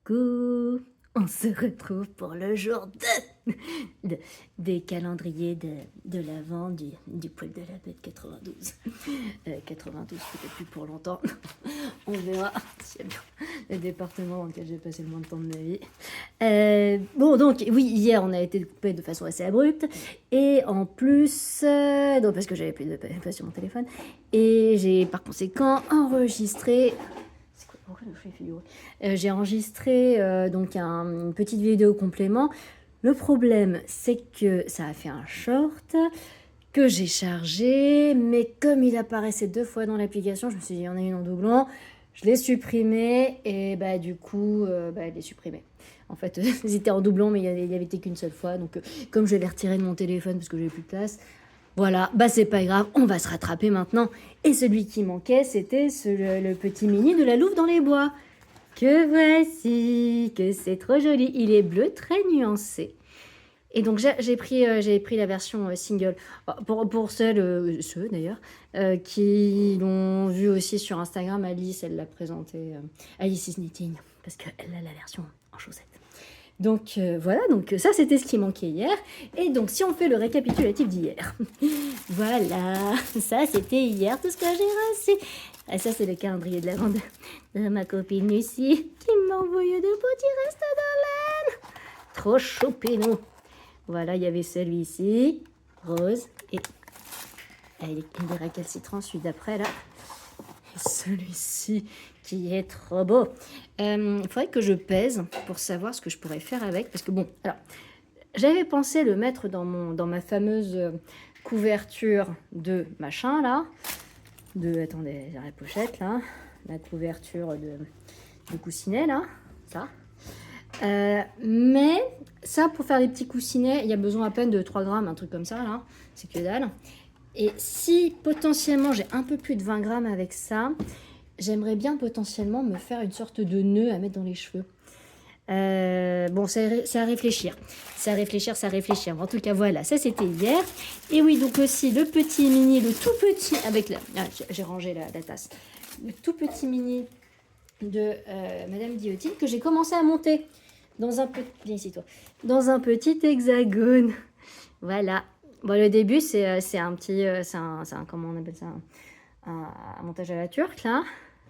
coucou, on se retrouve pour le jour des calendriers de l'Avent du poil de la bête 92. 92 peut-être plus pour longtemps, on verra, c'est le département dans lequel j'ai passé le moins de temps de ma vie. Bon donc oui, hier on a été coupé de façon assez abrupte et en plus, donc parce que j'avais plus de place sur mon téléphone et j'ai par conséquent enregistré. Pourquoi je fais figurer j'ai enregistré donc une petite vidéo complément. Le problème, c'est que ça a fait un short que j'ai chargé, mais comme il apparaissait 2 fois dans l'application, je me suis dit, il y en a une en doublon. Je l'ai supprimé et du coup, je l'ai supprimé. En fait, c'était en doublon, mais il y avait été qu'une seule fois. Donc, comme je l'ai retiré de mon téléphone parce que j'avais plus de place, voilà, c'est pas grave, on va se rattraper maintenant. Et celui qui manquait, c'était le petit mini de la Louve dans les bois. Que voici, que c'est trop joli. Il est bleu, très nuancé. Et donc j'ai pris la version single. Pour ceux d'ailleurs, qui l'ont vu aussi sur Instagram, Alice, elle l'a présenté. Alice is Knitting, parce qu'elle a la version en chaussettes. Donc voilà, donc ça c'était ce qui manquait hier. Et donc si on fait le récapitulatif d'hier, voilà, ça c'était hier tout ce que j'ai reçu. Et ça c'est le calendrier de l'Avent de ma copine Lucie qui m'a envoyé de petits restes de laine. Trop choupinou. Voilà, il y avait celui-ci, rose, et il est récalcitrant celui d'après là. Et celui-ci qui est trop beau. Il faudrait que je pèse pour savoir ce que je pourrais faire avec. Parce que bon, alors, j'avais pensé le mettre dans ma fameuse couverture de machin là. Attendez, j'ai la pochette là. La couverture de coussinet là. Ça. Mais ça, pour faire des petits coussinets, il y a besoin à peine de 3 grammes, un truc comme ça là. C'est que dalle. Et si potentiellement j'ai un peu plus de 20 grammes avec ça, j'aimerais bien potentiellement me faire une sorte de nœud à mettre dans les cheveux. Bon, c'est à réfléchir. C'est à réfléchir. En tout cas, voilà, ça c'était hier. Et oui, donc aussi le petit mini, le tout petit, avec la... Ah, j'ai rangé la tasse. Le tout petit mini de Madame Guillotine que j'ai commencé à monter dans un petit... Viens ici, toi. Dans un petit hexagone. Voilà. Bon, le début, c'est un petit... comment on appelle ça, un montage à la turque, là,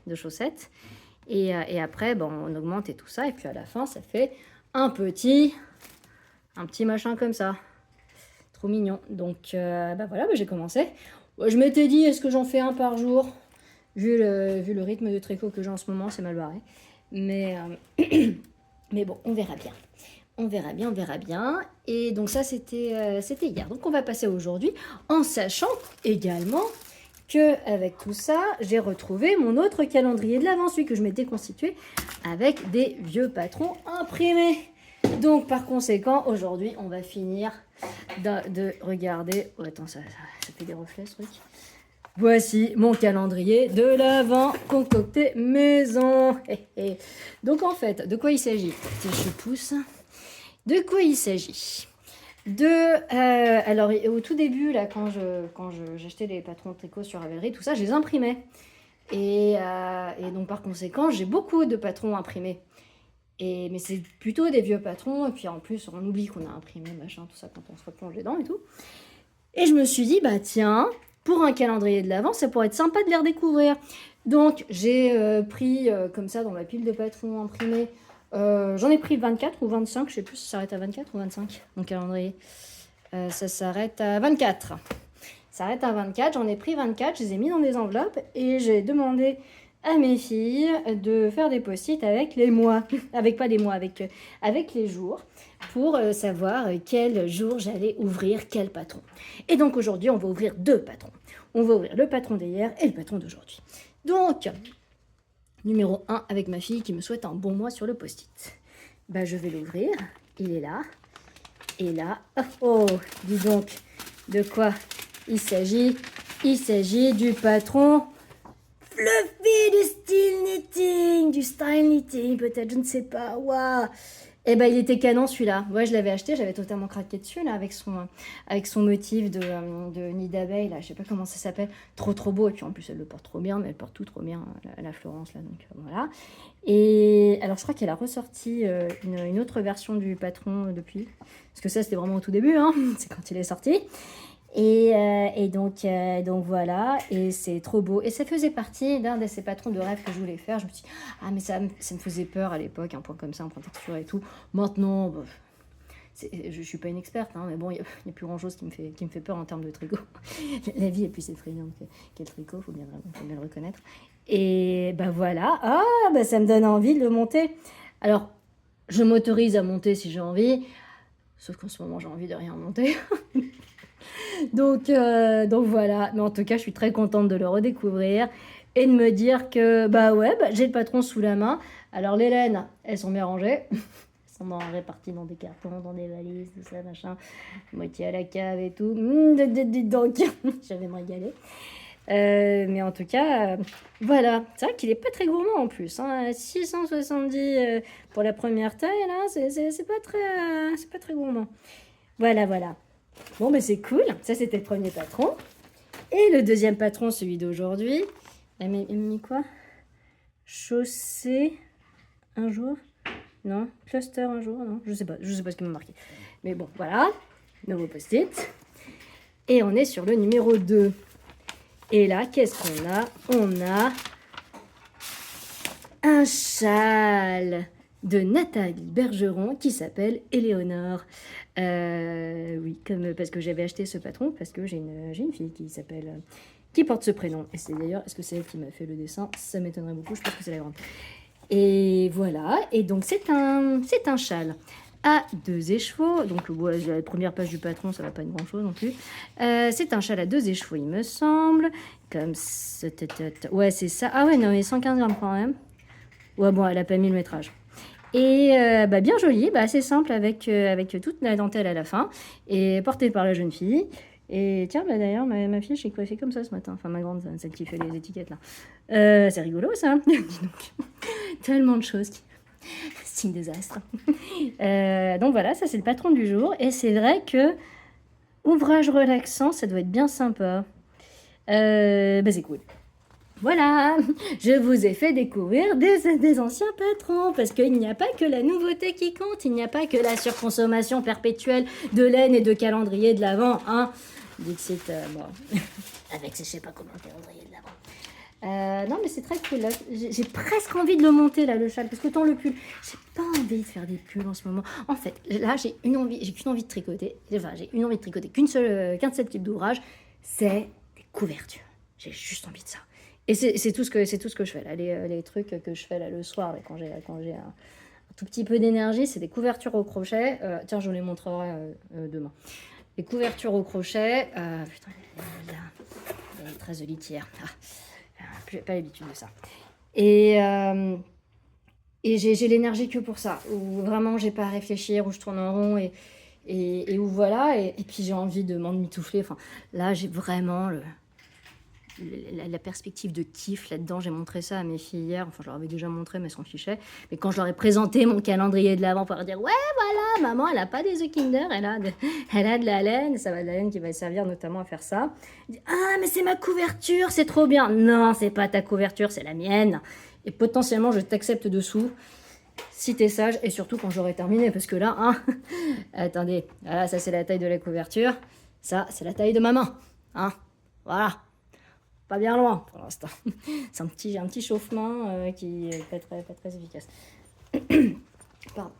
de chaussettes. Et après, on augmente et tout ça. Et puis à la fin, ça fait un petit machin comme ça. Trop mignon. Donc, voilà, j'ai commencé. Je m'étais dit, est-ce que j'en fais un par jour ? Vu le rythme de tricot que j'ai en ce moment, c'est mal barré. Mais bon, on verra bien. On verra bien. Et donc ça, c'était hier. Donc on va passer aujourd'hui en sachant également qu'avec tout ça, j'ai retrouvé mon autre calendrier de l'Avent, celui que je m'étais constitué avec des vieux patrons imprimés. Donc par conséquent, aujourd'hui, on va finir de regarder... Oh, attends, ça fait des reflets ce truc. Voici mon calendrier de l'Avent concocté maison. Donc en fait, de quoi il s'agit ? Je pousse. De quoi il s'agit ? Alors au tout début, là, quand j'achetais les patrons de tricot sur Ravelry, tout ça, je les imprimais. Et donc par conséquent, j'ai beaucoup de patrons imprimés. Mais c'est plutôt des vieux patrons, et puis en plus, on oublie qu'on a imprimé, machin, tout ça, quand on se replonge dedans et tout. Et je me suis dit, tiens, pour un calendrier de l'Avent, ça pourrait être sympa de les redécouvrir. Donc, j'ai pris, comme ça, dans ma pile de patrons imprimés, j'en ai pris 24 ou 25, je sais plus si ça s'arrête à 24 ou 25, mon calendrier. Ça s'arrête à 24. Ça s'arrête à 24, j'en ai pris 24, je les ai mis dans des enveloppes, et j'ai demandé à mes filles de faire des post-it avec les mois, avec les jours, pour savoir quel jour j'allais ouvrir quel patron. Et donc aujourd'hui, on va ouvrir 2 patrons. On va ouvrir le patron d'hier et le patron d'aujourd'hui. Donc, numéro 1 avec ma fille qui me souhaite un bon mois sur le post-it. Je vais l'ouvrir, il est là. Et là, oh, dis donc, de quoi il s'agit ? Il s'agit du patron Fluffy du style knitting, peut-être, je ne sais pas. Waouh. Eh ben, il était canon celui-là. Ouais, je l'avais acheté, j'avais totalement craqué dessus là avec son motif de nid d'abeille là, je sais pas comment ça s'appelle, trop beau. Et puis en plus elle le porte trop bien, mais elle porte tout trop bien la Florence là, donc voilà. Et alors je crois qu'elle a ressorti une autre version du patron depuis, parce que ça c'était vraiment au tout début, hein, c'est quand il est sorti. Et donc voilà, et c'est trop beau. Et ça faisait partie d'un de ces patrons de rêve que je voulais faire. Je me suis dit, ah mais ça me faisait peur à l'époque, un point comme ça, un point texture et tout. Maintenant, bah, je suis pas une experte, hein, mais bon, il n'y a plus grand chose qui me fait peur en termes de tricot. La vie est plus effrayante qu'est le tricot, faut bien le reconnaître. Et bah voilà, ah bah ça me donne envie de le monter. Alors, je m'autorise à monter si j'ai envie, sauf qu'en ce moment j'ai envie de rien monter. Donc voilà, mais en tout cas, je suis très contente de le redécouvrir et de me dire que bah ouais, bah, j'ai le patron sous la main. Alors les laines, elles sont bien rangées. Elles sont réparties dans des cartons, dans des valises, tout ça, machin. Moitié à la cave et tout. Donc, je vais me régaler. Mais en tout cas, voilà. C'est vrai qu'il est pas très gourmand en plus. Hein. 670 pour la première taille, là, c'est pas très gourmand. Voilà. Bon, ben c'est cool. Ça, c'était le premier patron. Et le deuxième patron, celui d'aujourd'hui. Elle m'a mis quoi? Chaussée un jour? Non. Cluster un jour? Non. Je sais pas ce qu'il m'a marqué. Mais bon, voilà. Nouveau post-it. Et on est sur le numéro 2. Et là, qu'est-ce qu'on a? On a un châle de Nathalie Bergeron qui s'appelle Éléonore. Oui, parce que j'avais acheté ce patron, parce que j'ai une fille qui porte ce prénom. Et c'est d'ailleurs, est-ce que c'est elle qui m'a fait le dessin? Ça m'étonnerait beaucoup, je pense que c'est la grande. Et voilà, et donc c'est un châle à 2 écheveaux. Donc la première page du patron, ça va pas être grand chose non plus. C'est un châle à 2 écheveaux, il me semble. Comme ouais, c'est ça. Ah ouais, non, mais 115 grammes quand même. Ouais, bon, elle a pas mis le métrage. Et bien joli, assez simple avec toute la dentelle à la fin, et porté par la jeune fille. Et tiens, d'ailleurs, ma fille, j'ai coiffé comme ça ce matin. Enfin, ma grande, celle qui fait les étiquettes là. C'est rigolo ça. Dis donc. Tellement de choses. C'est un désastre. Donc voilà, ça c'est le patron du jour. Et c'est vrai que ouvrage relaxant, ça doit être bien sympa. C'est cool. Voilà, je vous ai fait découvrir des anciens patrons, parce qu'il n'y a pas que la nouveauté qui compte, il n'y a pas que la surconsommation perpétuelle de laine et de calendrier de l'Avent, hein. Dixit, bon, avec je sais pas comment le calendrier de l'Avent. Non mais c'est très cool, là. J'ai presque envie de le monter là, le châle, parce que tant le pull, j'ai pas envie de faire des pulls en ce moment. En fait, là j'ai qu'une envie de tricoter, qu'un seul type d'ouvrage, c'est des couvertures. J'ai juste envie de ça. Et c'est tout ce que je fais là, les trucs que je fais là le soir, là, quand j'ai un tout petit peu d'énergie, c'est des couvertures au crochet. Tiens, je vous les montrerai demain. Les couvertures au crochet. Putain, il y a 13 de litière. J'ai pas l'habitude de ça. Et j'ai l'énergie que pour ça, où vraiment j'ai pas à réfléchir, où je tourne en rond et où voilà. Et puis j'ai envie de m'emmitoufler. Enfin, là, j'ai vraiment la perspective de kiff là-dedans. J'ai montré ça à mes filles hier, enfin je leur avais déjà montré mais elles s'en fichaient, mais quand je leur ai présenté mon calendrier de l'Avent pour leur dire ouais voilà, maman elle a pas des œufs Kinder, elle a de la laine, ça va de la laine qui va servir notamment à faire ça. Ah mais c'est ma couverture, c'est trop bien. Non, c'est pas ta couverture, c'est la mienne, et potentiellement je t'accepte dessous si t'es sage, et surtout quand j'aurai terminé, parce que là hein, attendez, voilà, ça c'est la taille de la couverture, ça c'est la taille de ma main, hein, voilà. Pas bien loin pour l'instant. C'est un petit chauffement qui n'est pas très efficace. Pardon.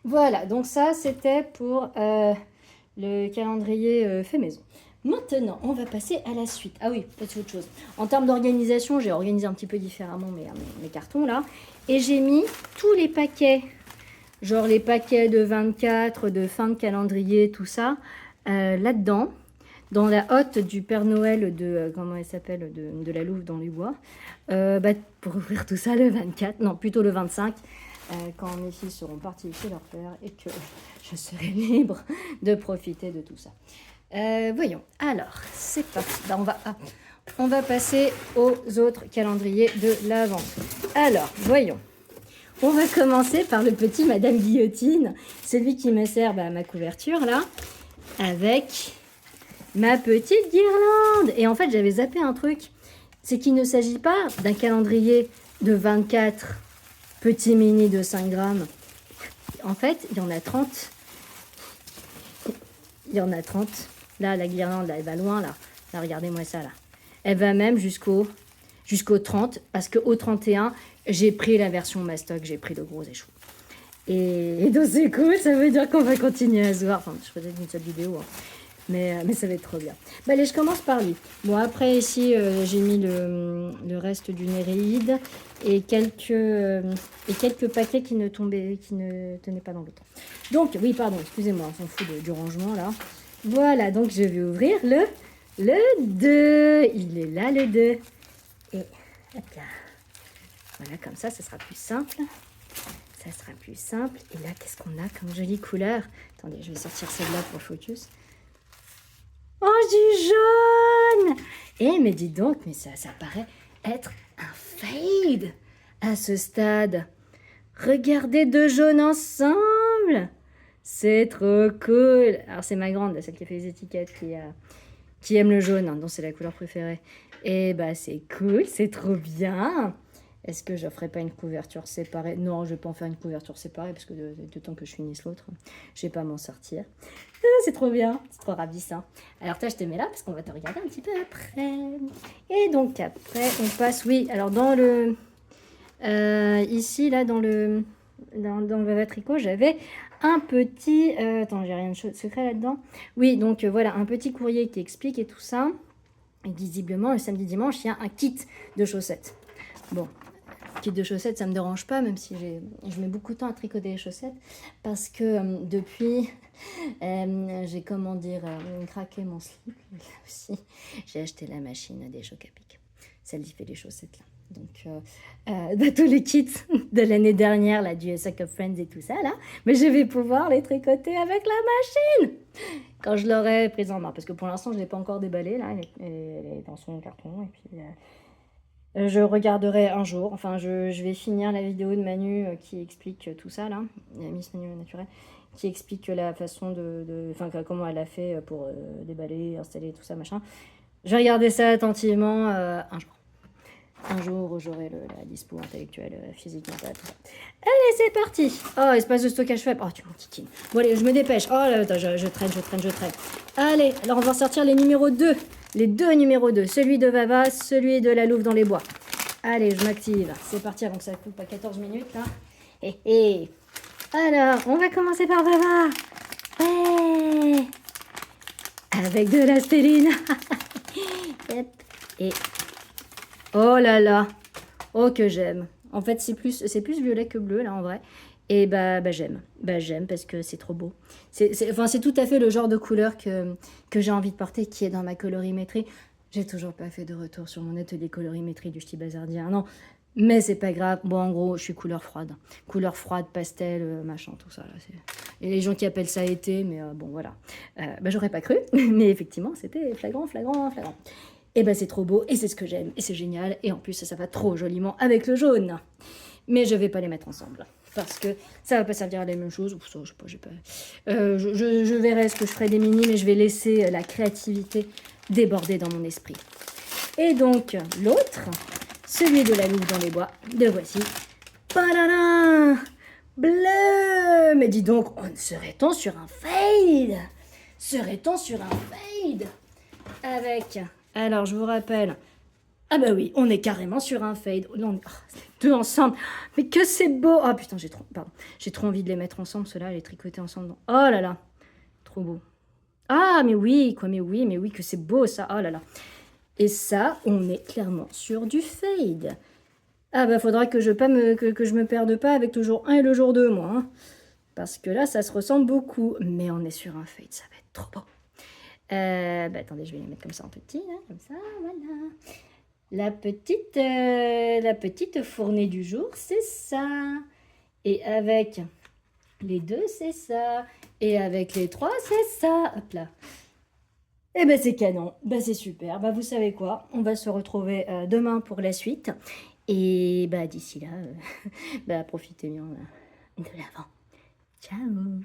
Voilà, donc ça c'était pour le calendrier fait maison. Maintenant, on va passer à la suite. Ah oui, peut-être autre chose. En termes d'organisation, j'ai organisé un petit peu différemment mes cartons là. Et j'ai mis tous les paquets, genre les paquets de 24, de fin de calendrier, tout ça, là-dedans. Dans la hotte du Père Noël de, comment elle s'appelle, de la Louve dans les bois, pour ouvrir tout ça le 24, non, plutôt le 25, quand mes filles seront parties chez leur père et que je serai libre de profiter de tout ça. Voyons, alors, c'est parti. On va passer aux autres calendriers de l'Avent. Alors, voyons. on va commencer par le petit Madame Guillotine, celui qui me sert ma couverture là, avec ma petite guirlande. Et en fait, j'avais zappé un truc, c'est qu'il ne s'agit pas d'un calendrier de 24 petits mini de 5 grammes. En fait, il y en a 30. Il y en a 30. Là, la guirlande, là, elle va loin, là. Là, regardez-moi ça, là. Elle va même jusqu'au 30, parce qu'au 31, j'ai pris la version Mastoc, j'ai pris le gros échou. Et donc, c'est cool, ça veut dire qu'on va continuer à se voir. Enfin, je ferai une seule vidéo, hein. Mais ça va être trop bien. Bah, allez, je commence par lui. Bon, après, ici, j'ai mis le reste du Néréide et quelques paquets qui ne tenaient pas dans l'autre. Donc, oui, pardon, excusez-moi, on s'en fout du rangement, là. Voilà, donc je vais ouvrir le 2. Il est là, le 2. Et hop là. Voilà, comme ça sera plus simple. Ça sera plus simple. Et là, qu'est-ce qu'on a comme jolie couleur? Attendez, je vais sortir celle-là pour focus. Oh, du jaune! Eh, mais dis donc, mais ça paraît être un fade à ce stade. Regardez deux jaunes ensemble. C'est trop cool. Alors, c'est ma grande, celle qui a fait les étiquettes, qui aime le jaune, hein, dont c'est la couleur préférée. Et bah, c'est cool, c'est trop bien. Est-ce que je ne ferai pas une couverture séparée? Non, je ne vais pas en faire une couverture séparée, parce que de temps que je finisse l'autre, je ne vais pas m'en sortir. C'est trop bien, c'est trop ravissant. Alors toi, je te mets là, parce qu'on va te regarder un petit peu après. Et donc après, on passe, oui, alors dans le... ici, là, dans le Vava Tricot, j'avais un petit... attends, j'ai rien de secret là-dedans. Oui, donc voilà, un petit courrier qui explique et tout ça. Et visiblement, le samedi dimanche, il y a un kit de chaussettes. Bon, kit de chaussettes, ça me dérange pas, même si je mets beaucoup de temps à tricoter les chaussettes, parce que depuis, j'ai, comment dire, craqué mon slip, là aussi, j'ai acheté la machine à des chocs à pic, celle qui fait les chaussettes, là. Donc, tous les kits de l'année dernière, là, du Sock of Friends et tout ça, là, mais je vais pouvoir les tricoter avec la machine quand je l'aurai prise en main, parce que pour l'instant, je ne l'ai pas encore déballée, là, elle est dans son carton, et puis... je regarderai un jour, enfin je vais finir la vidéo de Manu qui explique tout ça là, Miss Manu Naturel, qui explique la façon enfin comment elle a fait pour déballer, installer tout ça machin. Je vais regarder ça attentivement un jour. Un jour où j'aurai la dispo intellectuelle, physique, mentale, tout ça. Allez, c'est parti. Oh, espace de stockage faible. Oh, tu m'enquiquines. Bon, allez, je me dépêche. Oh là, attends, je traîne. Allez, alors on va sortir les numéros 2. Les deux numéros 2. Celui de Vava, celui de la Louve dans les bois. Allez, je m'active. C'est parti avant que ça coupe à 14 minutes, là. Hé. Alors, on va commencer par Vava. Ouais. Avec de la stéline. Et... oh là là, oh que j'aime. En fait, c'est plus violet que bleu, là, en vrai. Et bah j'aime. Bah j'aime parce que c'est trop beau. C'est tout à fait le genre de couleur que j'ai envie de porter, qui est dans ma colorimétrie. J'ai toujours pas fait de retour sur mon atelier colorimétrie du Ch'ti Bazardien, non. Mais c'est pas grave. Bon, en gros, je suis couleur froide. Couleur froide, pastel, machin, tout ça. Là, et les gens qui appellent ça été, mais bon, voilà. J'aurais pas cru, mais effectivement, c'était flagrant. Et ben c'est trop beau, et c'est ce que j'aime, et c'est génial, et en plus ça va trop joliment avec le jaune. Mais je vais pas les mettre ensemble, parce que ça va pas servir à la même chose. Ça, je sais pas. Je verrai ce que je ferai des mini, mais je vais laisser la créativité déborder dans mon esprit. Et donc l'autre, celui de la Louve dans les bois, le voici. Padada, bleu. Mais dis donc, serait-on sur un fade? Avec... alors, je vous rappelle... ah bah oui, on est carrément sur un fade. Non, deux ensemble. Mais que c'est beau. Oh putain, j'ai trop envie de les mettre ensemble, ceux-là, les tricoter ensemble. Oh là là, trop beau. Ah, mais oui, que c'est beau, ça. Oh là là. Et ça, on est clairement sur du fade. Ah bah, faudra que je me perde pas avec le jour 1 et le jour 2, moi. Hein. Parce que là, ça se ressemble beaucoup. Mais on est sur un fade, ça va être trop beau. Attendez, je vais les mettre comme ça en petit, là, comme ça, voilà. La petite fournée du jour, c'est ça. Et avec les deux, c'est ça. Et avec les trois, c'est ça. Hop là. Eh ben c'est canon, ben c'est super. Ben vous savez quoi, on va se retrouver demain pour la suite. Et bah, d'ici là, bah, profitez bien de l'Avent. Ciao!